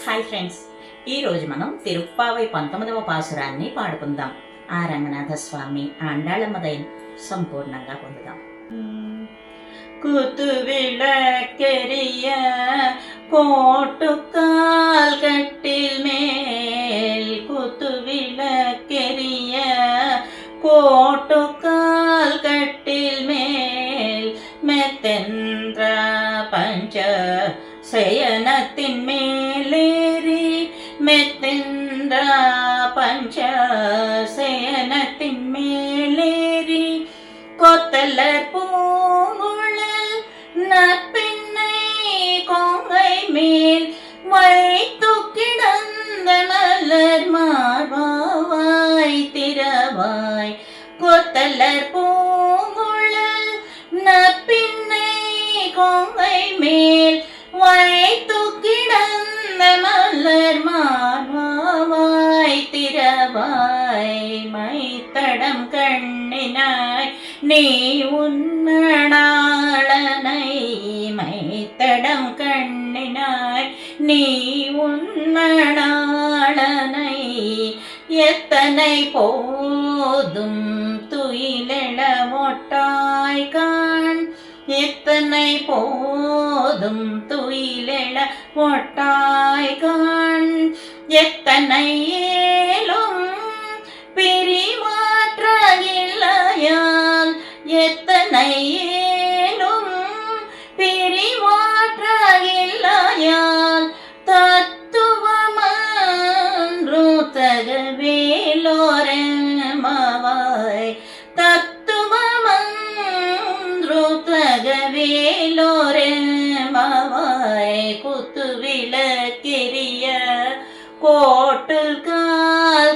Hi friends, ఈరోజు మనం తిరుప్పావై 19వ పాసురాన్ని పాడుకుందాం. ఆ రంగనాథ స్వామి ఆండాళమ్మదైన సంపూర్ణంగా పొందుదాం. குத்துவிளக்கெரிய கோட்டுக்கால் கட்டில் மேல் குத்துவிளக்கெரிய கோட்டுக்கால் கட்டில் மேல் மெத்தென்ற பஞ்ச சயனத்தின் மேலேறி மெத்தென்ற பஞ்ச சயனத்தின் மேலேறி கொத்தலர் பூங்குழல் நற்பின்னை கொங்கை மேல் வைத்து கிடந்த மலர் மார்பாவாய் திரவாய் கொத்தலர் பூங்குழல் நற்பின்னை கொங்கை மேல் வைத்து கிடந்த மலர் மார்பாவாய் திரவாய் மைத்தடம் கண்ணினாய் நீ உன்னடாளனை மைத்தடம் கண்ணினாய் நீ உன்னடாளனை எத்தனை போதும் துயிலெழ ஒட்டாய் காண் எத்தனை போதும் துயிலெழ ஒட்டாய் காண் எத்தனை ஏலும் பிரிமாற்ற இல்லையால் எத்தனை ஏலும் பிரிமாற்ற இல்லையால் தத்துவமன்று தகவேலோரமாவாய் தத்துவமன்று தகவேலோரமாவாய் குத்துவிளக்கெரிய கோட்டில் கால்